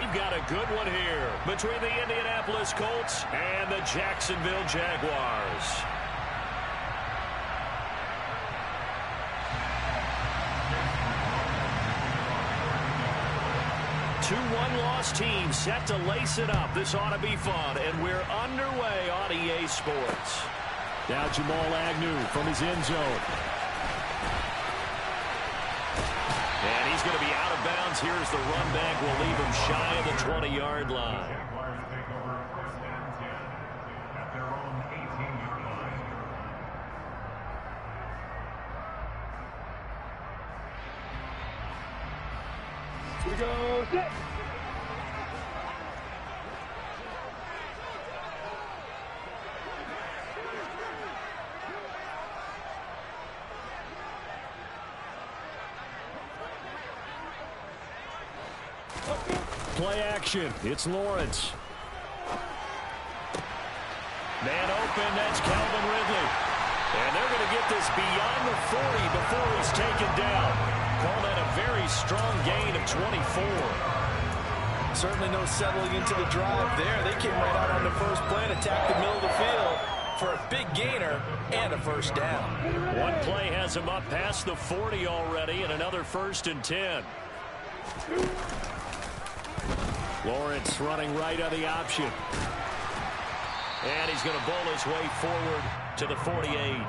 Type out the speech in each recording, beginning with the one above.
we've got a good one here between the Indianapolis Colts and the Jacksonville Jaguars. Two one-loss teams set to lace it up. This ought to be fun, and we're underway on EA Sports. Now Jamal Agnew from his end zone. And he's going to be out of bounds. Here's the run back. We'll leave him shy of the 20-yard line. Here we go. Set. Play action. It's Lawrence. Man open. That's Calvin Ridley. And they're going to get this beyond the 40 before he's taken down. Call that a very strong gain of 24. Certainly no settling into the drive there. They came right out on the first play and attacked the middle of the field for a big gainer and a first down. One play has him up past the 40 already, and another 1st and 10. Lawrence running right on the option. And he's going to bowl his way forward to the 48.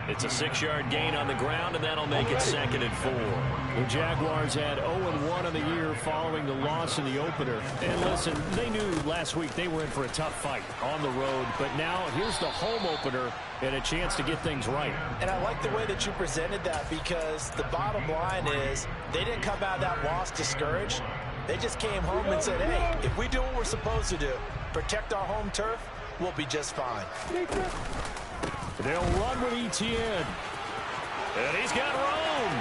It's a 6-yard gain on the ground, and that'll make it 2nd and 4. The Jaguars had 0-1 in the year following the loss in the opener. And listen, they knew last week they were in for a tough fight on the road. But now here's the home opener and a chance to get things right. And I like the way that you presented that, because the bottom line is they didn't come out of that loss discouraged. They just came home and said, hey, if we do what we're supposed to do, protect our home turf, we'll be just fine. They'll run with Etienne. And he's got room.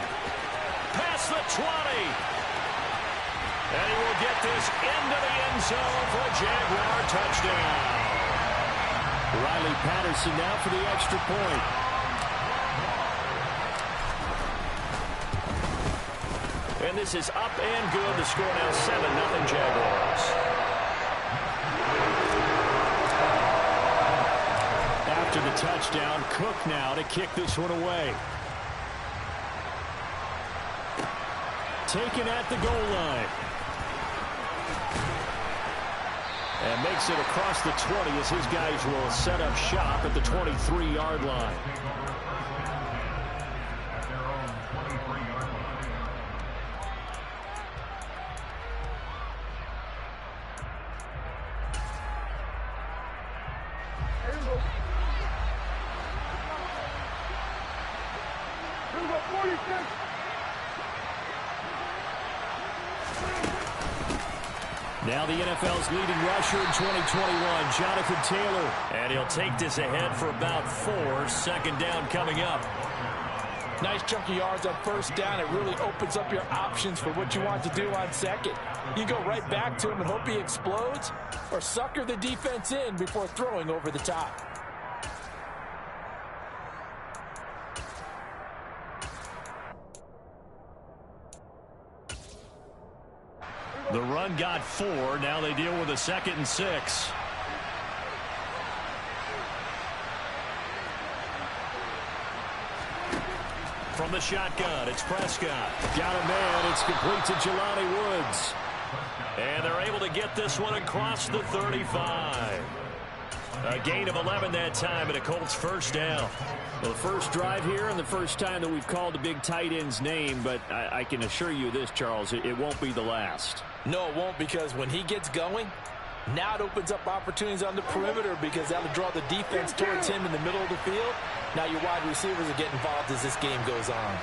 Past the 20. And he will get this into the end zone for a Jaguar touchdown. Riley Patterson now for the extra point. And this is up and good. The score now 7-0 Jaguars. After the touchdown, Cook now to kick this one away. Taken at the goal line. And makes it across the 20 as his guys will set up shop at the 23-yard line. Now the NFL's leading rusher in 2021, Jonathan Taylor. And he'll take this ahead for about 4. 2nd down coming up. Nice chunk of yards on first down. It really opens up your options for what you want to do on second. You go right back to him and hope he explodes, or sucker the defense in before throwing over the top. The run got 4. Now they deal with a 2nd and 6. From the shotgun, it's Prescott. Got a man. It's complete to Jelani Woods. And they're able to get this one across the 35. A gain of 11 that time, and a Colts first down. Well, the first drive here and the first time that we've called the big tight end's name, but I can assure you this, Charles, it won't be the last. No, it won't, because when he gets going, now it opens up opportunities on the perimeter, because that'll draw the defense towards him in the middle of the field. Now your wide receivers will get involved as this game goes on.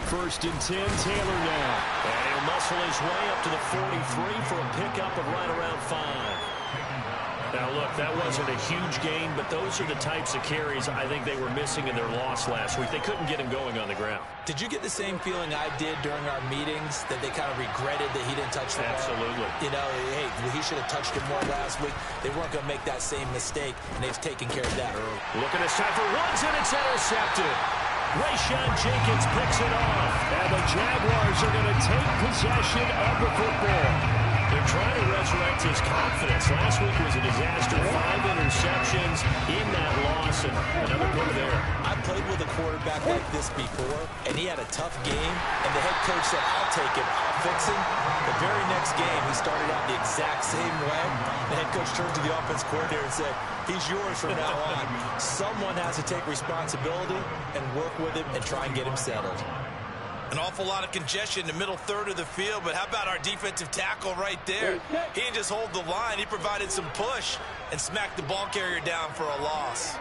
1st and 10, Taylor now. And he'll muscle his way up to the 43 for a pickup of right around 5. Now, look, that wasn't a huge gain, but those are the types of carries I think they were missing in their loss last week. They couldn't get him going on the ground. Did you get the same feeling I did during our meetings, that they kind of regretted that he didn't touch the ball? Absolutely. You know, hey, he should have touched it more last week. They weren't going to make that same mistake, and they've taken care of that early. Look at this time for Woods, and it's intercepted. Rayshawn Jenkins picks it off, and the Jaguars are going to take possession of the football. confidence. Last week was a disaster. 5 interceptions in that loss, and another go there. I played with a quarterback like this before, and he had a tough game, and the head coach said, I'll take him, I'll fix him. The very next game, he started out the exact same way. The head coach turned to the offense coordinator and said, he's yours from now on. Someone has to take responsibility and work with him and try and get him settled. An awful lot of congestion in the middle third of the field, but how about our defensive tackle right there? He didn't just hold the line, he provided some push and smacked the ball carrier down for a loss.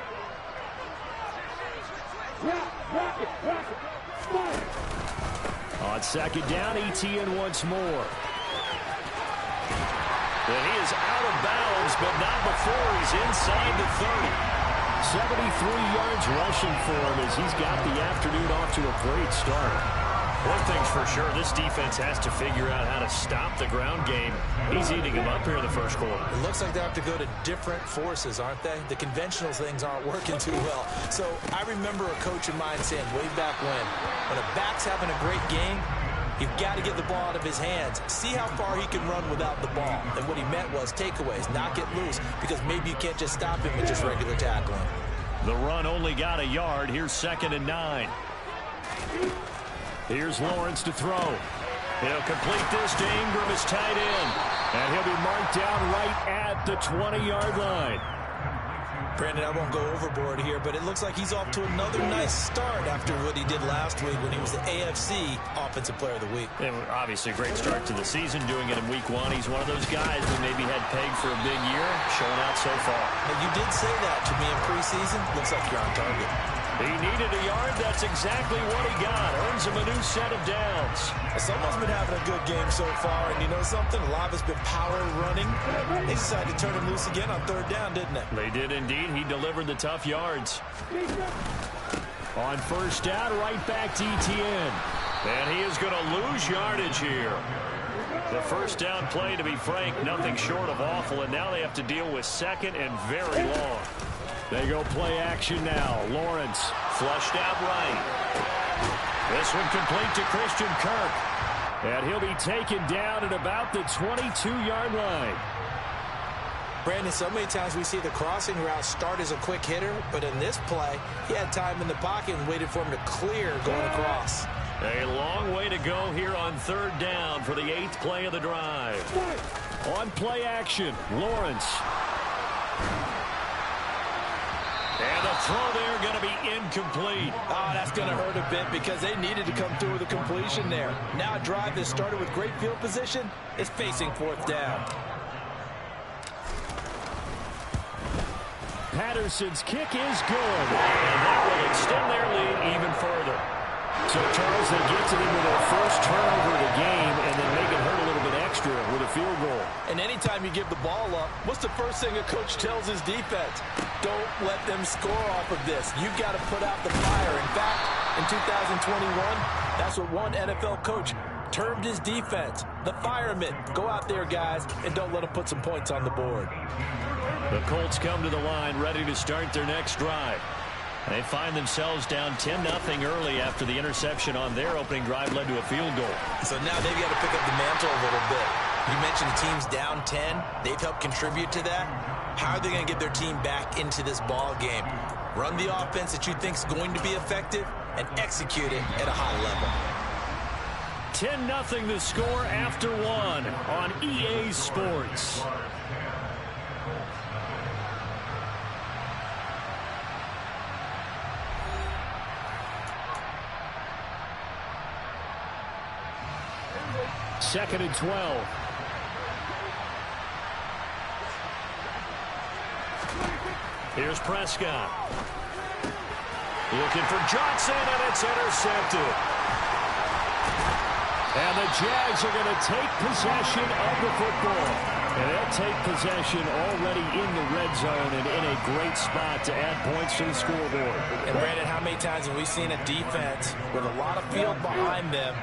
On second down, ETN once more. And he is out of bounds, but not before he's inside the 30. 73 yards rushing for him as he's got the afternoon off to a great start. One thing's for sure, this defense has to figure out how to stop the ground game. He's eating them up here in the first quarter. It looks like they have to go to different forces, aren't they? The conventional things aren't working too well. So I remember a coach of mine saying way back when a back's having a great game, you've got to get the ball out of his hands. See how far he can run without the ball. And what he meant was takeaways, not get loose, because maybe you can't just stop him with just regular tackling. The run only got a yard. Here's 2nd and 9. Here's Lawrence to throw. He'll complete this to Ingram, his tight end. And he'll be marked down right at the 20-yard line. Brandon, I won't go overboard here, but it looks like he's off to another nice start after what he did last week when he was the AFC Offensive Player of the Week. And obviously a great start to the season, doing it in week 1. He's one of those guys who maybe had pegged for a big year, showing out so far. Now, you did say that to me in preseason. Looks like you're on target. He needed a yard. That's exactly what he got. Earns him a new set of downs. Someone's been having a good game so far, and you know something? A lot of it's been power running. They decided to turn him loose again on 3rd down, didn't they? They did indeed. He delivered the tough yards. On 1st down, right back to ETN. And he is going to lose yardage here. The 1st down play, to be frank, nothing short of awful, and now they have to deal with 2nd and very long. They go play action now. Lawrence flushed out right. This one complete to Christian Kirk. And he'll be taken down at about the 22-yard line. Brandon, so many times we see the crossing route start as a quick hitter, but in this play, he had time in the pocket and waited for him to clear going across. A long way to go here on 3rd down for the 8th play of the drive. On play action, Lawrence. And the throw there going to be incomplete. Oh, that's going to hurt a bit because they needed to come through with a completion there. Now a drive that started with great field position is facing 4th down. Patterson's kick is good. And that will extend their lead even further. So, Charles, they get to them with their first turnover of the game and then make it hurt a little bit extra with a field goal. And anytime you give the ball up, what's the first thing a coach tells his defense? Don't let them score off of this. You've got to put out the fire. In fact, in 2021, that's what one NFL coach termed his defense. The firemen. Go out there, guys, and don't let them put some points on the board. The Colts come to the line ready to start their next drive. They find themselves down 10-0 early after the interception on their opening drive led to a field goal. So now they've got to pick up the mantle a little bit. You mentioned the team's down 10. They've helped contribute to that. How are they going to get their team back into this ball game? Run the offense that you think is going to be effective and execute it at a high level. 10-0 the score after 1 on EA Sports. Second and 12. Here's Prescott. Looking for Johnson, and it's intercepted. And the Jags are going to take possession of the football. And they'll take possession already in the red zone and in a great spot to add points to the scoreboard. And, Brandon, how many times have we seen a defense with a lot of field behind them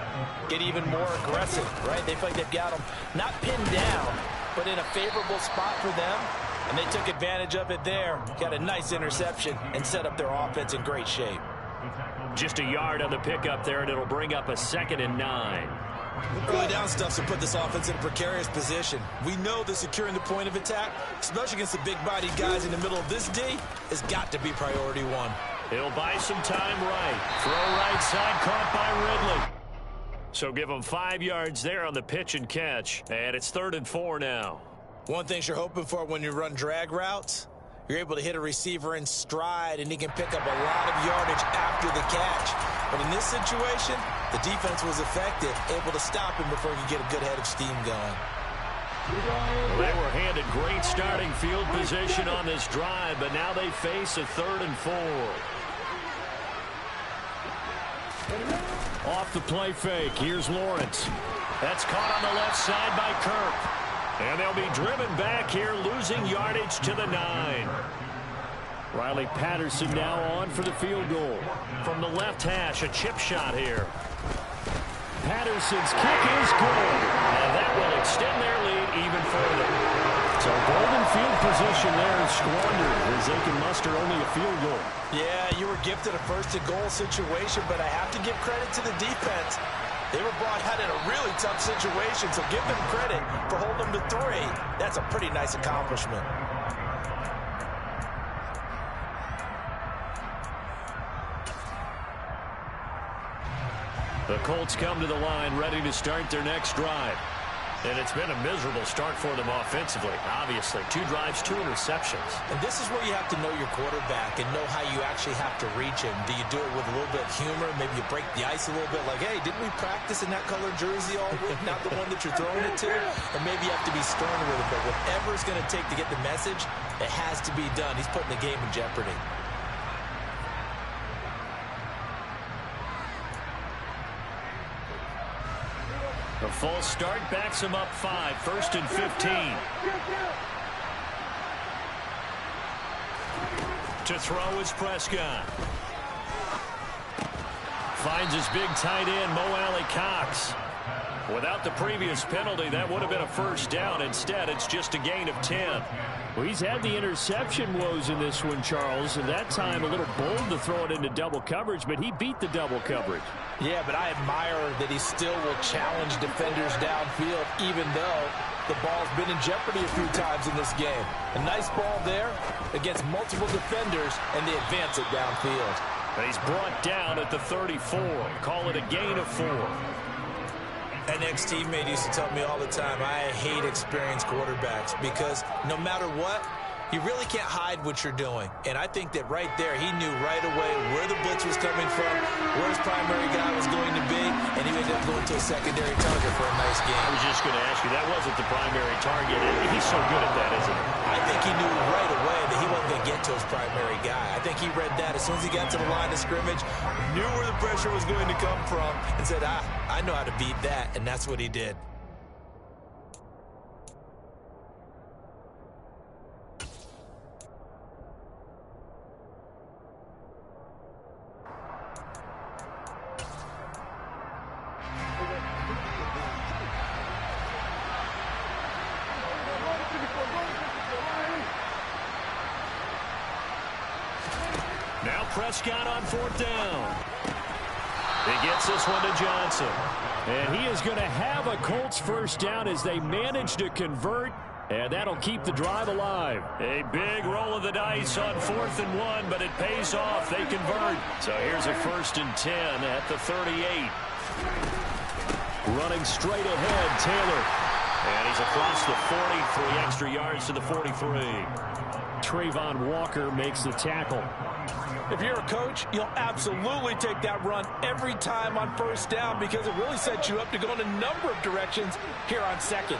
get even more aggressive, right? They feel like they've got them not pinned down, but in a favorable spot for them. And they took advantage of it there. Got a nice interception and set up their offense in great shape. Just a yard on the pickup there, and it'll bring up a 2nd and 9. Early down stuffs will put this offense in a precarious position. We know that securing the point of attack, especially against the big-bodied guys in the middle of this D, has got to be priority one. He'll buy some time right. Throw right side, caught by Ridley. So give him 5 yards there on the pitch and catch. And it's 3rd and 4 now. One thing you're hoping for when you run drag routes, you're able to hit a receiver in stride, and he can pick up a lot of yardage after the catch. But in this situation, the defense was effective, able to stop him before he could get a good head of steam going. Well, they were handed great starting field position on this drive, but now they face a 3rd and 4. Off the play fake, here's Lawrence. That's caught on the left side by Kirk. And they'll be driven back here, losing yardage to the 9. Riley Patterson now on for the field goal. From the left hash, a chip shot here. Patterson's kick is good. And that will extend their lead even further. So golden field position there is squandered as they can muster only a field goal. Yeah, you were gifted a 1st-and-goal situation, but I have to give credit to the defense. They were brought out in a really tough situation, so give them credit for holding them to 3. That's a pretty nice accomplishment. The Colts come to the line ready to start their next drive. And it's been a miserable start for them offensively. Obviously, 2 drives, 2 interceptions. And this is where you have to know your quarterback and know how you actually have to reach him. Do you do it with a little bit of humor? Maybe you break the ice a little bit like, hey, didn't we practice in that color jersey all week? Not the one that you're throwing it to? And maybe you have to be stern with it. But whatever it's going to take to get the message, it has to be done. He's putting the game in jeopardy. A false start backs him up 5, 1st and 15. To throw is Prescott. Finds his big tight end, Mo Alley-Cox. Without the previous penalty, that would have been a 1st down. Instead, it's just a gain of 10. Well, he's had the interception woes in this one, Charles, and that time a little bold to throw it into double coverage, but he beat the double coverage. Yeah, but I admire that he still will challenge defenders downfield, even though the ball's been in jeopardy a few times in this game. A nice ball there against multiple defenders, and they advance it downfield. And he's brought down at the 34. Call it a gain of 4. An ex-teammate used to tell me all the time, I hate experienced quarterbacks because no matter what, you really can't hide what you're doing. And I think that right there, he knew right away where the blitz was coming from, where his primary guy was going to be, and he ended up going to a secondary target for a nice game. I was just going to ask you, that wasn't the primary target. He's so good at that, isn't he? I think he knew right away that he wasn't going to get to his primary guy. I think he read that as soon as he got to the line of scrimmage, knew where the pressure was going to come from, and said, I know how to beat that, and that's what he did. Now Prescott on 4th down. He gets this one to Johnson. And he is going to have a Colts 1st down as they manage to convert, and that'll keep the drive alive. A big roll of the dice on 4th and 1, but it pays off. They convert. So here's a 1st and 10 at the 38. Running straight ahead, Taylor. And he's across the 40, 3 extra yards to the 43. Trayvon Walker makes the tackle. If you're a coach, you'll absolutely take that run every time on 1st down because it really sets you up to go in a number of directions here on 2nd.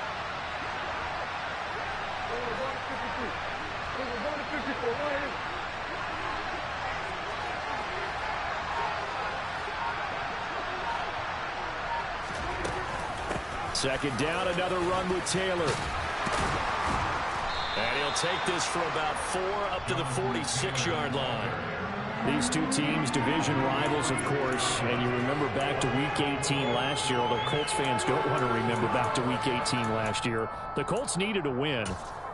Second down, another run with Taylor. And he'll take this for about 4 up to the 46-yard line. These two teams, division rivals, of course, and you remember back to Week 18 last year, although Colts fans don't want to remember back to Week 18 last year. The Colts needed a win,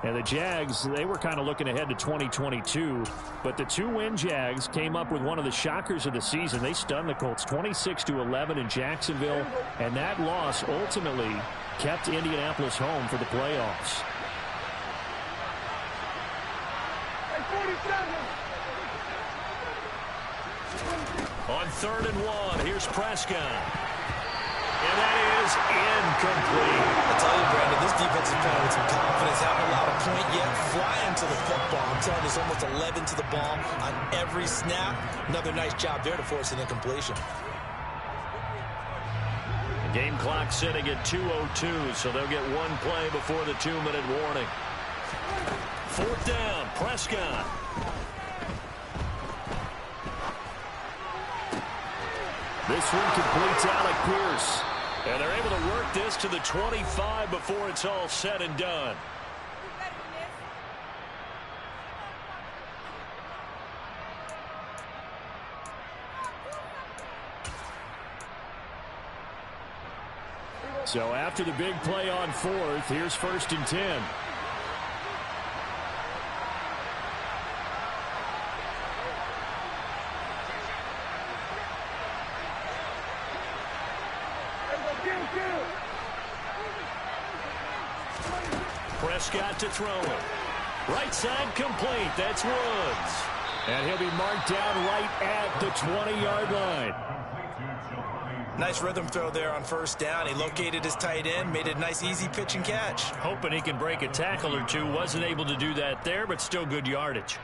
and the Jags, they were kind of looking ahead to 2022, but the two-win Jags came up with one of the shockers of the season. They stunned the Colts 26-11 in Jacksonville, and that loss ultimately kept Indianapolis home for the playoffs. On 3rd and 1, here's Prescott. And that is incomplete. I tell you, Brandon, this defense is playing with some confidence. Haven't allowed a point yet. Flying to the football. I'm telling you, there's almost 11 to the ball on every snap. Another nice job there to force an incompletion. The game clock sitting at 2:02, so they'll get one play before the 2-minute warning. 4th down, Prescott. This one completes Alec Pierce. And they're able to work this to the 25 before it's all said and done. So after the big play on 4th, here's 1st and 10. Prescott to throw it. Right side complete. That's Woods. And he'll be marked down right at the 20-yard line. Nice rhythm throw there on 1st down. He located his tight end, made a nice easy pitch and catch. Hoping he can break a tackle or two. Wasn't able to do that there, but still good yardage.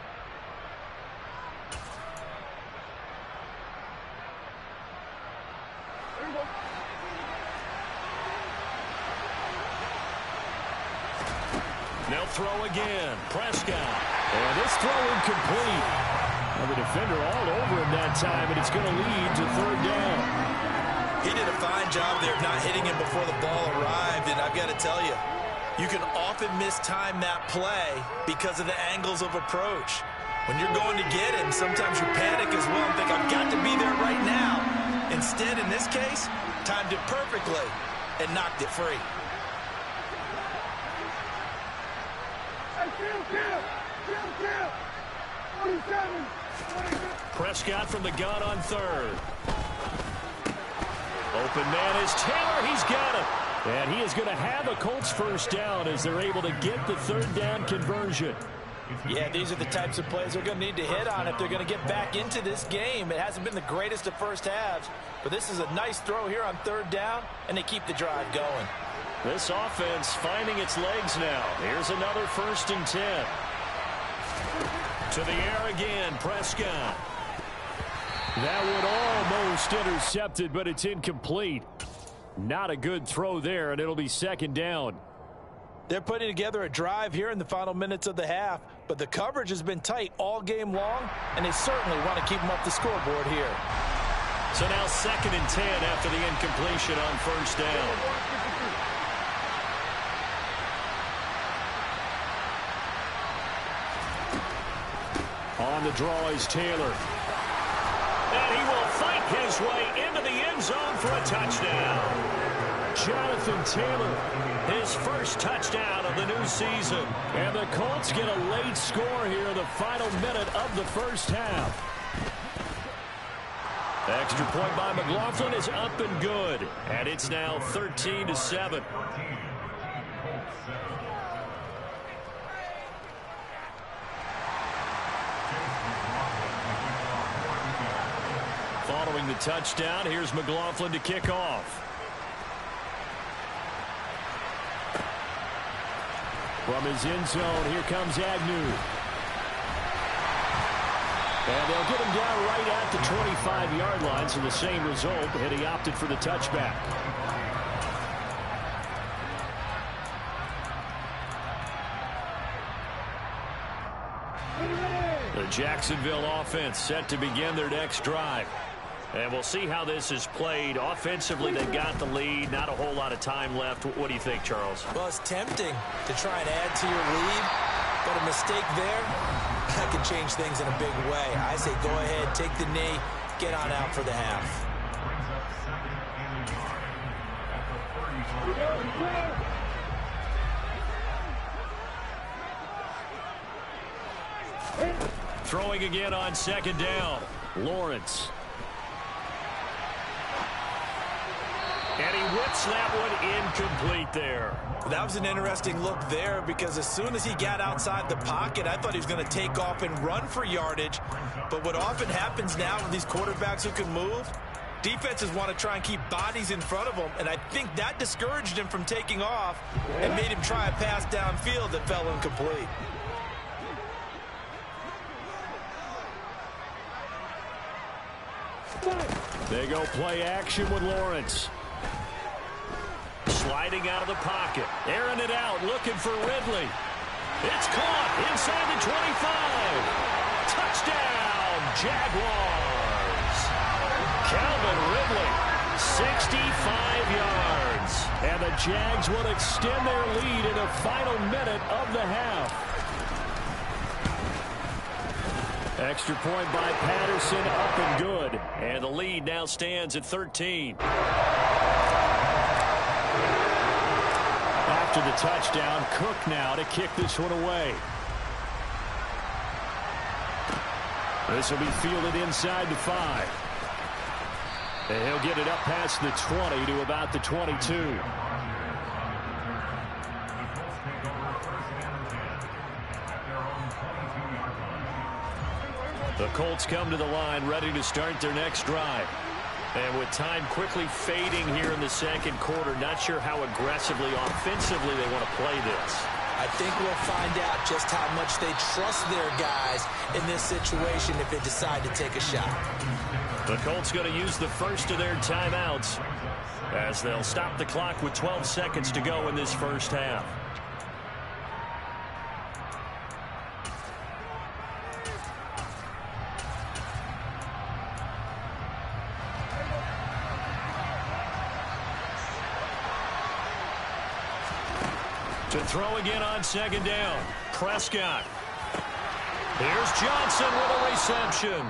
They'll throw again. Prescott. And this throw incomplete. Well, the defender all over him that time, and it's going to lead to 3rd down. He did a fine job there of not hitting him before the ball arrived, and I've got to tell you, you can often mistime that play because of the angles of approach. When you're going to get him, sometimes you panic as well and think, I've got to be there right now. Instead, in this case, timed it perfectly and knocked it free. Prescott from the gun on 3rd. Open man is Taylor. He's got it. And he is going to have a Colts 1st down as they're able to get the 3rd down conversion. Yeah, these are the types of plays they're going to need to hit on if they're going to get back into this game. It hasn't been the greatest of first halves, but this is a nice throw here on 3rd down, and they keep the drive going. This offense finding its legs now. Here's another 1st and 10. To the air again, Prescott. That one almost intercepted, but it's incomplete. Not a good throw there, and it'll be 2nd down. They're putting together a drive here in the final minutes of the half, but the coverage has been tight all game long, and they certainly want to keep them up the scoreboard here. So now 2nd and 10 after the incompletion on 1st down. On the draw is Taylor. And he will fight his way into the end zone for a touchdown. Jonathan Taylor, his first touchdown of the new season. And the Colts get a late score here in the final minute of the 1st half. Extra point by McLaughlin is up and good. And it's now 13-7. Following the touchdown, here's McLaughlin to kick off. From his end zone, here comes Agnew. And they'll get him down right at the 25-yard line, so the same result, and he opted for the touchback. The Jacksonville offense set to begin their next drive. And we'll see how this is played. Offensively, they've got the lead. Not a whole lot of time left. What do you think, Charles? Well, it's tempting to try and add to your lead, But a mistake there, that can change things in a big way. I say go ahead, take the knee, get on out for the half. Throwing again on second down. Lawrence. And he whips that one incomplete there. That was an interesting look there because as soon as he got outside the pocket, I thought he was going to take off and run for yardage. But what often happens now with these quarterbacks who can move, defenses want to try and keep bodies in front of them, and I think that discouraged him from taking off and made him try a pass downfield that fell incomplete. They go play action with Lawrence. Sliding out of the pocket. Airing it out, looking for Ridley. It's caught inside the 25. Touchdown, Jaguars. Calvin Ridley, 65 yards. And the Jags will extend their lead in the final minute of the half. Extra point by Patterson, up and good. And the lead now stands at 13. After the touchdown, Cook now to kick this one away. This will be fielded inside the 5. And he'll get it up past the 20 to about the 22. The Colts come to the line, ready to start their next drive. And with time quickly fading here in the second quarter, not sure how aggressively, offensively they want to play this. I think we'll find out just how much they trust their guys in this situation if they decide to take a shot. The Colts going to use the first of their timeouts as they'll stop the clock with 12 seconds to go in this first half. To throw again on second down. Prescott. Here's Johnson with a reception.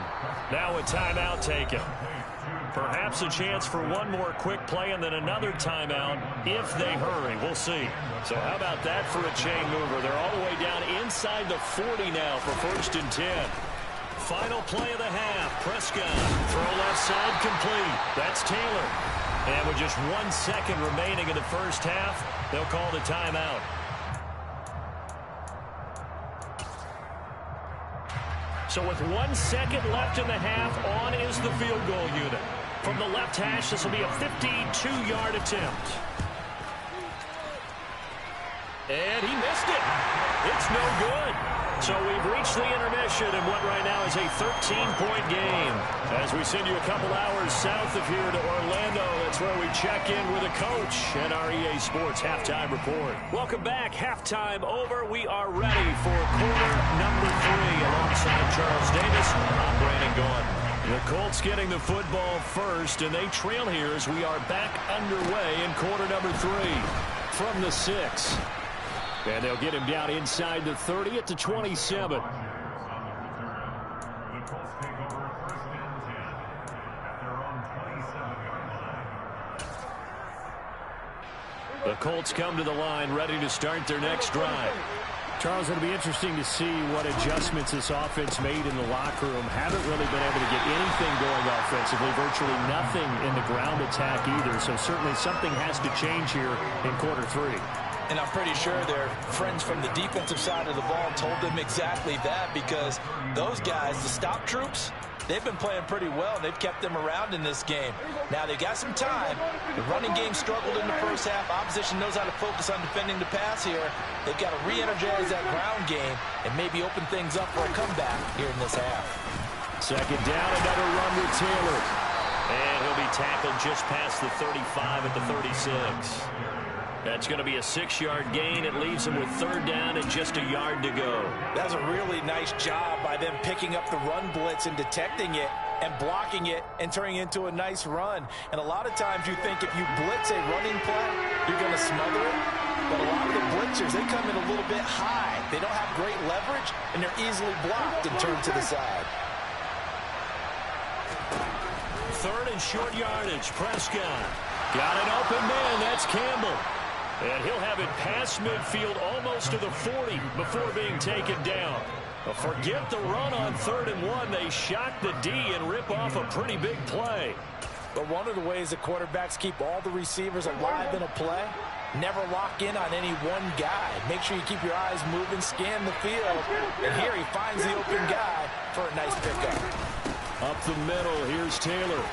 Now a timeout taken. Perhaps a chance for one more quick play and then another timeout if they hurry. We'll see. So how about that for a chain mover? They're all the way down inside the 40 now for 1st and 10. Final play of the half. Prescott. Throw left side complete. That's Taylor. And with just 1 second remaining in the first half, they'll call the timeout. So with 1 second left in the half, on is the field goal unit. From the left hash, this will be a 52-yard attempt. And he missed it. It's no good. So we've reached the intermission in what right now is a 13-point game. As we send you a couple hours south of here to Orlando, that's where we check in with a coach and our EA Sports Halftime Report. Welcome back. Halftime over. We are ready for quarter number 3. Alongside Charles Davis, I'm Brandon Gordon. The Colts getting the football first, and they trail here as we are back underway in quarter number 3 from the 6. And they'll get him down inside the 30 at the 27. The Colts come to the line, ready to start their next drive. Charles, it'll be interesting to see what adjustments this offense made in the locker room. Haven't really been able to get anything going offensively, virtually nothing in the ground attack either. So certainly something has to change here in quarter 3. And I'm pretty sure their friends from the defensive side of the ball told them exactly that, because those guys, the stop troops, they've been playing pretty well. They've kept them around in this game. Now they've got some time. The running game struggled in the first half. Opposition knows how to focus on defending the pass here. They've got to re-energize that ground game and maybe open things up for a comeback here in this half. Second down, another run with Taylor. And he'll be tackled just past the 35 at the 36. That's going to be a 6-yard gain. It leaves him with 3rd down and just a yard to go. That's a really nice job by them picking up the run blitz and detecting it and blocking it and turning it into a nice run. And a lot of times you think if you blitz a running play, you're going to smother it. But a lot of the blitz boxers, they come in a little bit high. They don't have great leverage, and they're easily blocked and turned to the side. Third and short yardage. Prescott. Got an open man. That's Campbell. And he'll have it past midfield almost to the 40 before being taken down. But forget the run on 3rd and 1. They shock the D and rip off a pretty big play. But one of the ways that quarterbacks keep all the receivers alive in a play, never lock in on any one guy. Make sure you keep your eyes moving, scan the field. And here he finds the open guy for a nice pickup. Up the middle, here's Taylor.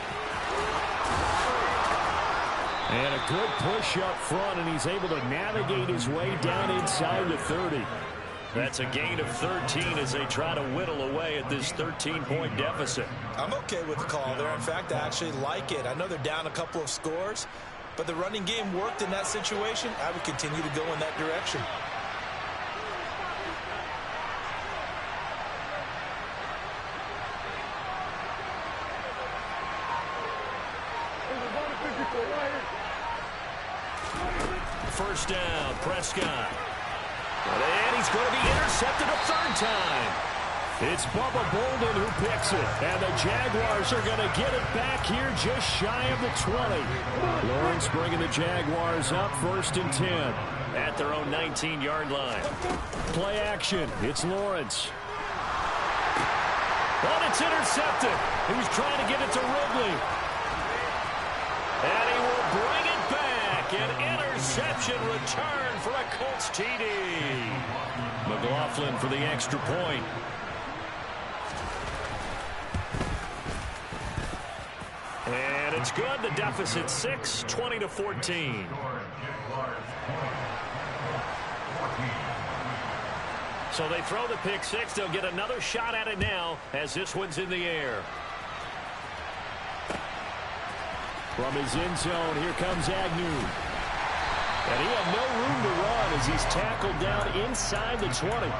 And a good push up front, and he's able to navigate his way down inside the 30. That's a gain of 13 as they try to whittle away at this 13-point deficit. I'm okay with the call there. In fact, I actually like it. I know they're down a couple of scores, but the running game worked in that situation. I would continue to go in that direction. First down, Prescott. And he's going to be intercepted a 3rd time. It's Bubba Bolden who picks it. And the Jaguars are going to get it back here just shy of the 20. Lawrence bringing the Jaguars up 1st and 10. At their own 19-yard line. Play action. It's Lawrence. But it's intercepted. He was trying to get it to Ridley. And he will bring it back. An interception return for a Colts TD. McLaughlin for the extra point. And it's good. The deficit 6, 20-14. So they throw the pick 6. They'll get another shot at it now as this one's in the air. From his end zone, here comes Agnew. And he had no room to run as he's tackled down inside the 20.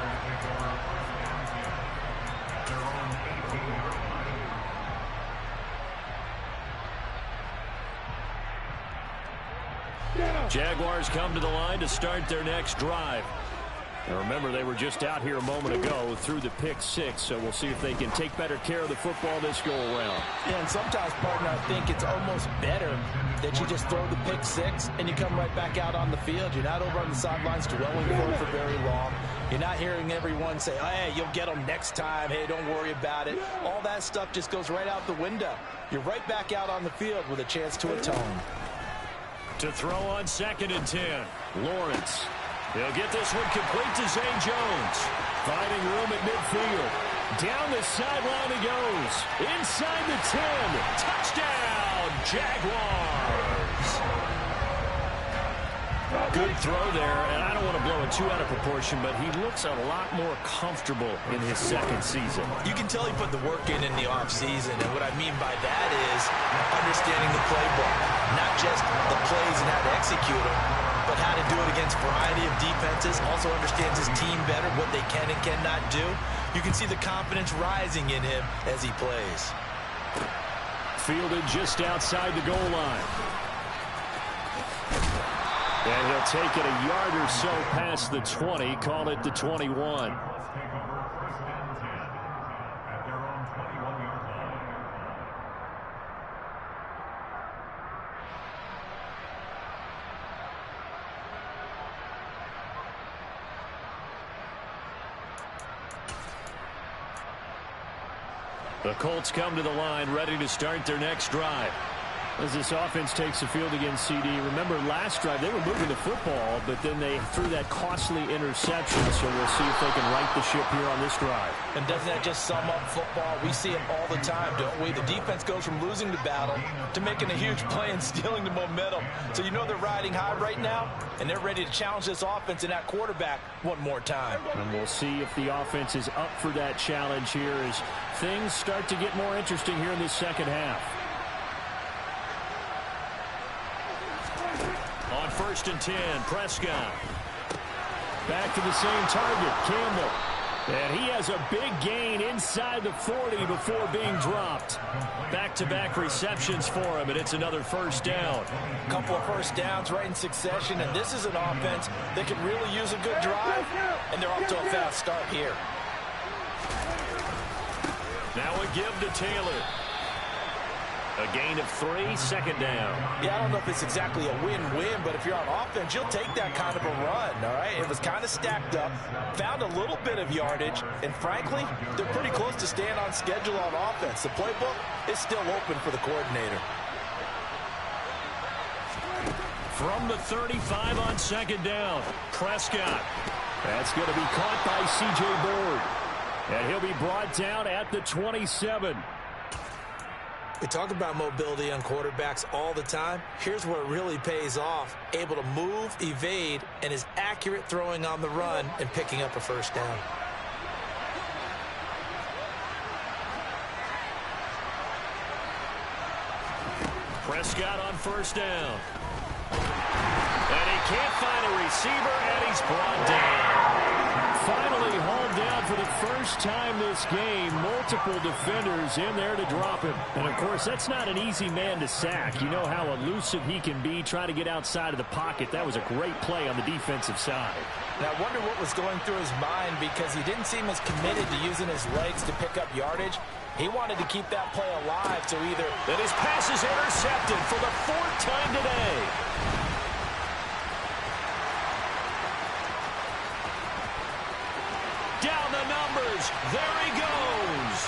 Jaguars come to the line to start their next drive. And remember, they were just out here a moment ago through the pick 6, so we'll see if they can take better care of the football this go-around. Yeah, and sometimes, partner, I think it's almost better that you just throw the pick 6 and you come right back out on the field. You're not over on the sidelines dwelling for very long. You're not hearing everyone say, oh, hey, you'll get them next time. Hey, don't worry about it. All that stuff just goes right out the window. You're right back out on the field with a chance to atone. To throw on 2nd and 10. Lawrence. He'll get this one complete to Zane Jones. Finding room at midfield. Down the sideline he goes. Inside the 10. Touchdown, Jaguars. Good throw there, and I don't want to blow it too out of proportion, but he looks a lot more comfortable in his 2nd season. You can tell he put the work in the offseason, and what I mean by that is understanding the playbook. Not just the plays and how to execute them, but how to do it against a variety of defenses. Also understands his team better, what they can and cannot do. You can see the confidence rising in him as he plays. Fielded just outside the goal line. And he'll take it a yard or so past the 20, call it the 21. The Colts come to the line ready to start their next drive. As this offense takes the field against CD, remember last drive they were moving the football, but then they threw that costly interception, so we'll see if they can right the ship here on this drive. And doesn't that just sum up football? We see it all the time, don't we? The defense goes from losing the battle to making a huge play and stealing the momentum. So you know they're riding high right now, and they're ready to challenge this offense and that quarterback one more time. And we'll see if the offense is up for that challenge here as things start to get more interesting here in this 2nd half. On 1st and 10, Prescott. Back to the same target, Campbell. And he has a big gain inside the 40 before being dropped. Back-to-back receptions for him, and it's another first down. A couple of first downs right in succession, and this is an offense that can really use a good drive, and they're off to a fast start here. Now a give to Taylor. A gain of 3, second down. Yeah, I don't know if it's exactly a win-win, but if you're on offense, you'll take that kind of a run, all right? It was kind of stacked up, found a little bit of yardage, and frankly, they're pretty close to staying on schedule on offense. The playbook is still open for the coordinator. From the 35 on second down, Prescott. That's going to be caught by C.J. Board. And he'll be brought down at the 27. We talk about mobility on quarterbacks all the time. Here's where it really pays off. Able to move, evade, and is accurate throwing on the run and picking up a first down. Prescott on first down. And he can't find a receiver, and he's brought down. Finally hauled down for the first time this game. Multiple defenders in there to drop him. And, of course, that's not an easy man to sack. You know how elusive he can be, trying to get outside of the pocket. That was a great play on the defensive side. And I wonder what was going through his mind, because he didn't seem as committed to using his legs to pick up yardage. He wanted to keep that play alive, so either... And his pass is intercepted for the 4th time today. Down the numbers. There he goes.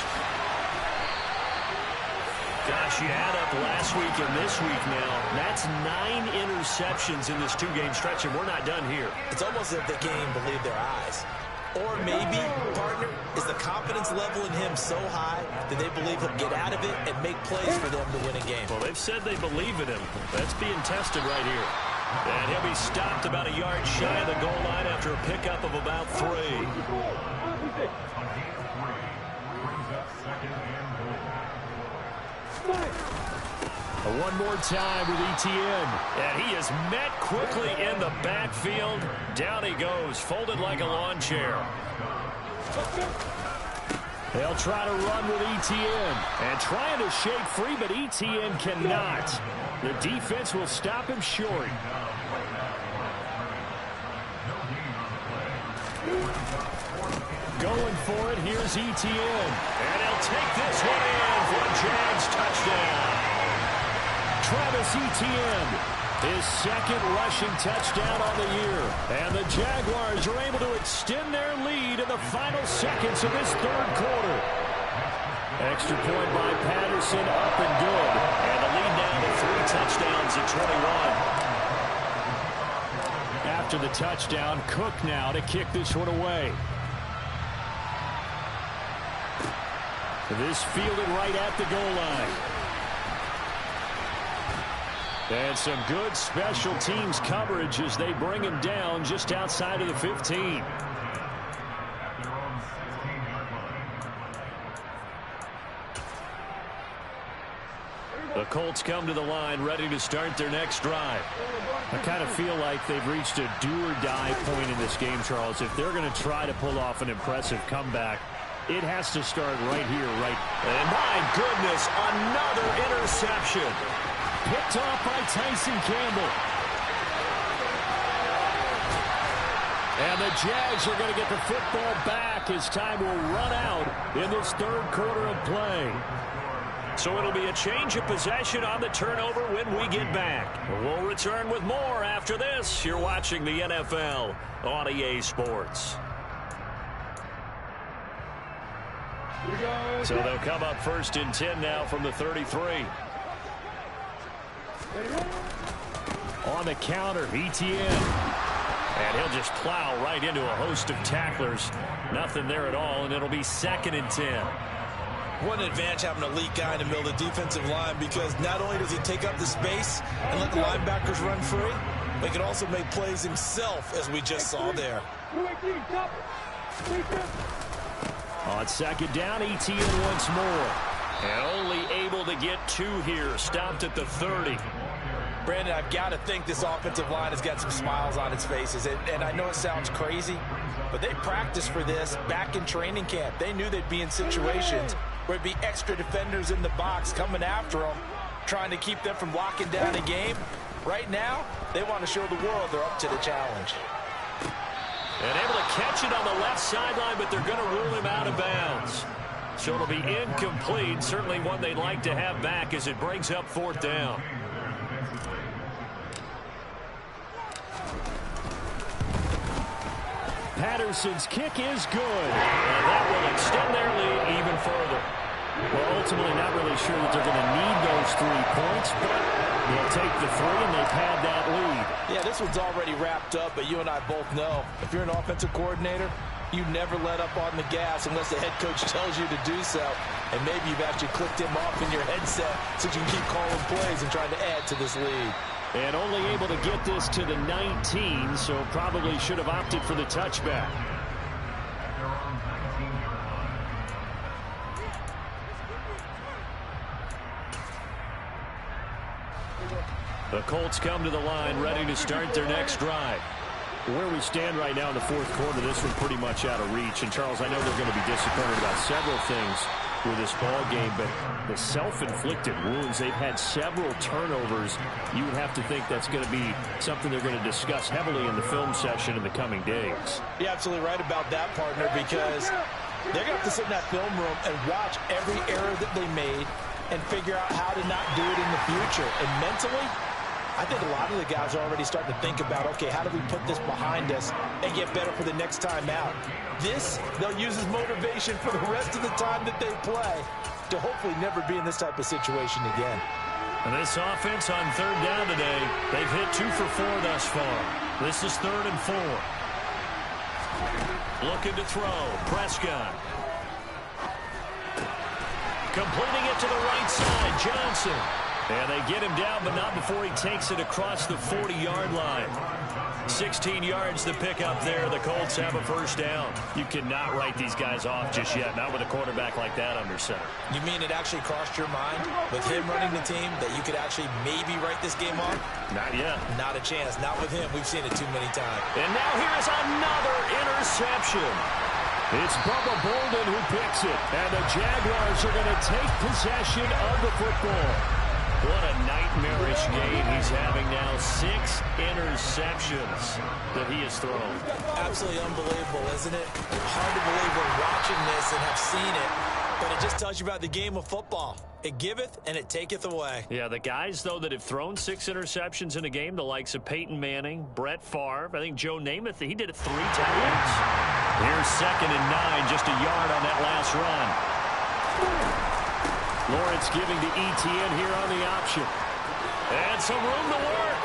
Gosh, you add up last week and this week now. That's 9 interceptions in this 2-game stretch, and we're not done here. It's almost as if the game believed their eyes. Or maybe, partner, is the confidence level in him so high that they believe he'll get out of it and make plays for them to win a game. Well, they've said they believe in him. That's being tested right here. And he'll be stopped about a yard shy of the goal line after a pickup of about 3. One more time with ETN. And he is met quickly in the backfield. Down he goes, folded like a lawn chair. They'll try to run with ETN. And trying to shake free, but ETN cannot. The defense will stop him short. Going for it, here's ETN. And he'll take this one in for a Jags touchdown. Travis Etienne, his second rushing touchdown on the year. And the Jaguars are able to extend their lead in the final seconds of this 3rd quarter. Extra point by Patterson, up and good. And the lead down to 3 touchdowns at 21. After the touchdown, Cook now to kick this one away. This fielded right at the goal line. And some good special teams coverage as they bring him down just outside of the 15. The Colts come to the line ready to start their next drive. I kind of feel like they've reached a do-or-die point in this game, Charles. If they're going to try to pull off an impressive comeback, it has to start right here, right. And my goodness, another interception. Picked off by Tyson Campbell. And the Jags are going to get the football back as time will run out in this 3rd quarter of play. So it'll be a change of possession on the turnover when we get back. We'll return with more after this. You're watching the NFL on EA Sports. So they'll come up 1st and 10 now from the 33. On the counter, ETN. And he'll just plow right into a host of tacklers. Nothing there at all, and it'll be 2nd and 10. What an advantage having an elite guy in the middle of the defensive line, because not only does he take up the space and let the linebackers run free, but he can also make plays himself, as we just saw there. On 2nd down, ETN once more. And only able to get 2 here. Stopped at the 30. Brandon, I've got to think this offensive line has got some smiles on its faces. And I know it sounds crazy, but they practiced for this back in training camp. They knew they'd be in situations where it'd be extra defenders in the box coming after them, trying to keep them from locking down a game. Right now, they want to show the world they're up to the challenge. And able to catch it on the left sideline, but they're going to rule him out of bounds. So it'll be incomplete. Certainly one they'd like to have back as it brings up 4th down. Patterson's kick is good. And that will extend their lead even further. Well, ultimately not really sure that they're going to need those 3 points, but they'll take the 3 and they've had that lead. Yeah, this one's already wrapped up, but you and I both know if you're an offensive coordinator, you never let up on the gas unless the head coach tells you to do so. And maybe you've actually clicked him off in your headset so you can keep calling plays and trying to add to this lead. And only able to get this to the 19, so probably should have opted for the touchback. The Colts come to the line, ready to start their next drive. Where we stand right now in the 4th quarter, this one pretty much out of reach. And, Charles, I know they're going to be disappointed about several things with this ball game, but the self-inflicted wounds, they've had several turnovers. You would have to think that's going to be something they're going to discuss heavily in the film session in the coming days. You're absolutely right about that, partner, because they're going to have to sit in that film room and watch every error that they made and figure out how to not do it in the future. And mentally, I think a lot of the guys are already starting to think about, okay, how do we put this behind us and get better for the next time out? This, they'll use as motivation for the rest of the time that they play to hopefully never be in this type of situation again. And this offense on 3rd down today, they've hit 2 for 4 thus far. This is 3rd and 4. Looking to throw. Prescott. Completing it to the right side. Johnson. And they get him down, but not before he takes it across the 40-yard line. 16 yards to pick up there. The Colts have a 1st down. You cannot write these guys off just yet, not with a quarterback like that under center. You mean it actually crossed your mind with him running the team that you could actually maybe write this game off? Not yet. Not a chance. Not with him. We've seen it too many times. And now here's another interception. It's Bubba Bolden who picks it, and the Jaguars are going to take possession of the football. What a nightmarish game he's having now. 6 interceptions that he has thrown. Absolutely unbelievable, isn't it? Hard to believe we're watching this and have seen it, but it just tells you about the game of football. It giveth and it taketh away. Yeah, the guys, though, that have thrown 6 interceptions in a game, the likes of Peyton Manning, Brett Favre, I think Joe Namath, he did it 3 times. Here's 2nd and 9, just a yard on that last run. Lawrence giving to Etienne here on the option. And some room to work.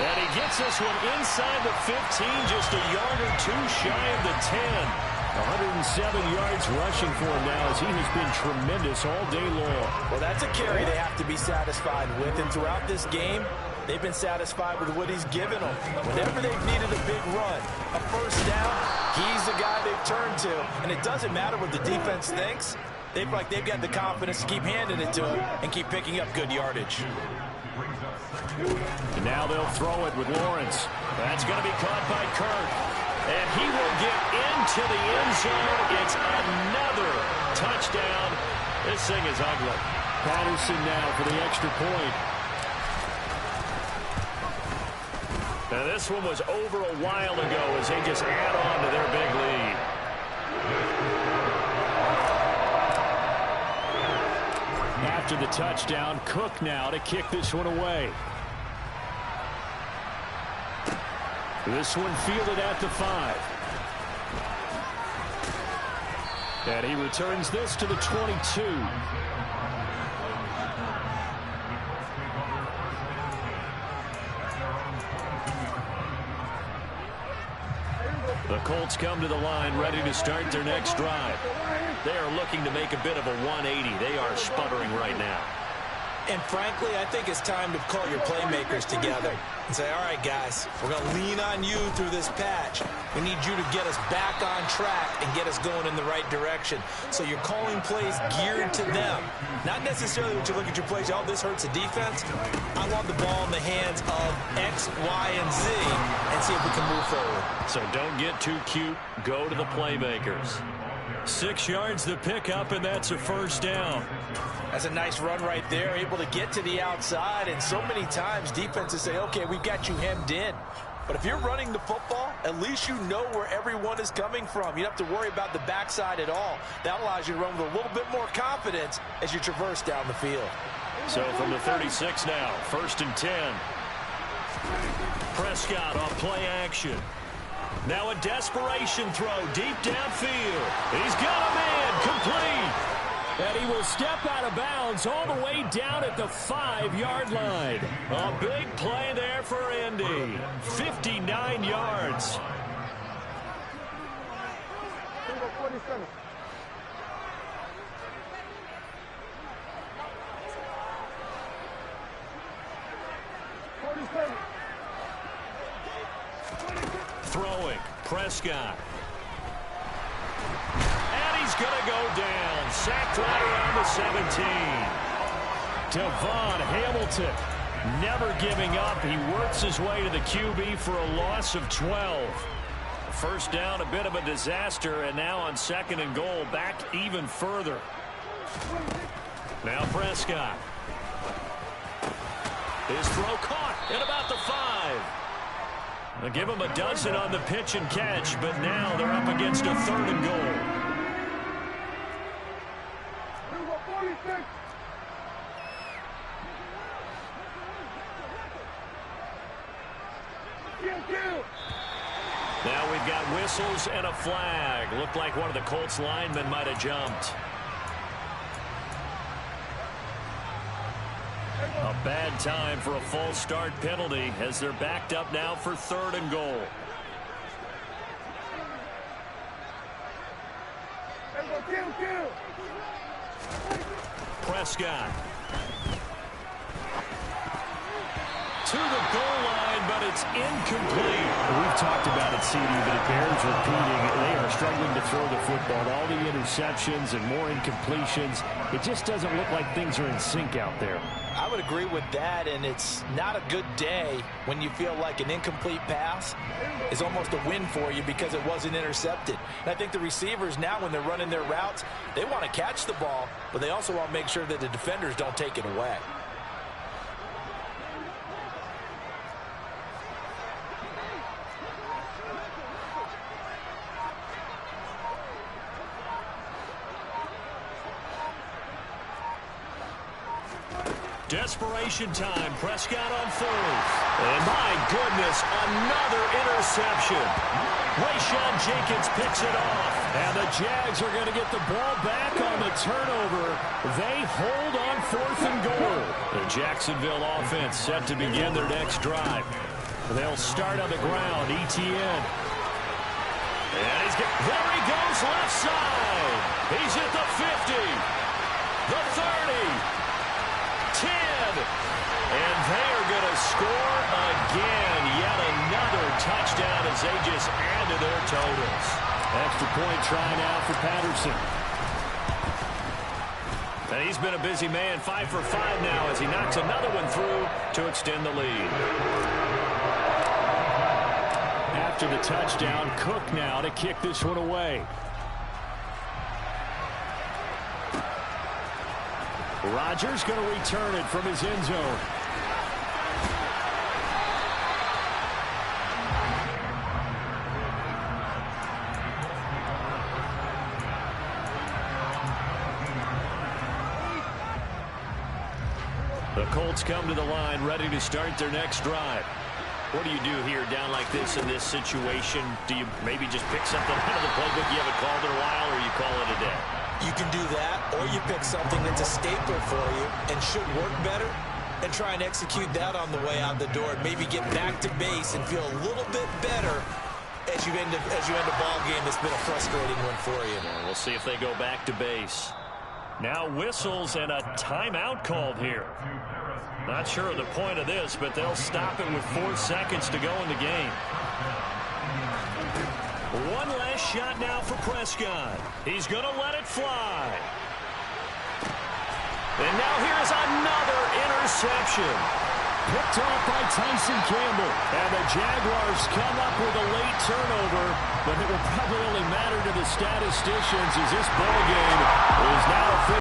And he gets this one inside the 15, just a yard or 2 shy of the 10. 107 yards rushing for him now as he has been tremendous all day long. Well, that's a carry they have to be satisfied with. And throughout this game, they've been satisfied with what he's given them. Whenever they've needed a big run, a 1st down, he's the guy they've turned to. And it doesn't matter what the defense thinks. They've got the confidence to keep handing it to him and keep picking up good yardage. And now they'll throw it with Lawrence. That's going to be caught by Kirk. And he will get into the end zone. It's another touchdown. This thing is ugly. Patterson now for the extra point. Now this one was over a while ago as they just add on to their big lead. After the touchdown, Cook now to kick this one away. This one fielded at the 5. And he returns this to the 22. The Colts come to the line ready to start their next drive. They are looking to make a bit of a 180. They are sputtering right now. And frankly, I think it's time to call your playmakers together and say, all right, guys, we're going to lean on you through this patch. We need you to get us back on track and get us going in the right direction. So you're calling plays geared to them. Not necessarily when you look at your plays, oh, this hurts the defense. I want the ball in the hands of X, Y, and Z and see if we can move forward. So don't get too cute. Go to the playmakers. 6 yards the pickup, and that's a first down. That's a nice run right there, able to get to the outside. And so many times defenses say, okay, we've got you hemmed in. But if you're running the football, at least you know where everyone is coming from. You don't have to worry about the backside at all. That allows you to run with a little bit more confidence as you traverse down the field. So from the 36 now, 1st and 10. Prescott on play action. Now a desperation throw deep downfield. He's got a man complete. And he will step out of bounds all the way down at the 5-yard line. A big play there for Indy. 59 yards. Throwing, Prescott. And he's going to go down. Sacked right around the 17. Devon Hamilton never giving up. He works his way to the QB for a loss of 12. First down, a bit of a disaster, and now on 2nd and goal, back even further. Now Prescott. His throw caught at about the 5. They'll give him a dozen on the pitch and catch, but now they're up against a 3rd and goal. Now we've got whistles and a flag. Looked like one of the Colts linemen might have jumped. A bad time for a false start penalty as they're backed up now for 3rd and goal. Prescott. To the goal line, but it's incomplete. We've talked about it, CD, but it bears repeating. They are struggling to throw the football. All the interceptions and more incompletions. It just doesn't look like things are in sync out there. I would agree with that, and it's not a good day when you feel like an incomplete pass is almost a win for you because it wasn't intercepted. And I think the receivers now, when they're running their routes, they want to catch the ball, but they also want to make sure that the defenders don't take it away. Desperation time. Prescott on 4th. And my goodness, another interception. Wayshawn Jenkins picks it off. And the Jags are going to get the ball back on the turnover. They hold on 4th and goal. The Jacksonville offense set to begin their next drive. They'll start on the ground. Etienne. And there he goes left side. He's at the 50. The 30. 10, and they are going to score again. Yet another touchdown as they just add to their totals. Extra point try now for Patterson. And he's been a busy man, 5 for 5 now as he knocks another one through to extend the lead. After the touchdown, Cook now to kick this one away. Rodgers going to return it from his end zone. The Colts come to the line ready to start their next drive. What do you do here down like this in this situation? Do you maybe just pick something out of the playbook you haven't called in a while, or you call it a day? You can do that, or you pick something that's a staple for you and should work better and try and execute that on the way out the door and maybe get back to base and feel a little bit better as you end a ball game that's been a frustrating one for you. Yeah, we'll see if they go back to base. Now whistles and a timeout called here. Not sure of the point of this, but they'll stop it with 4 seconds to go in the game. One last shot now for Prescott. He's going to let it fly. And now here's another interception. Picked off by Tyson Campbell. And the Jaguars come up with a late turnover, but it will probably only matter to the statisticians as this ball game is now official.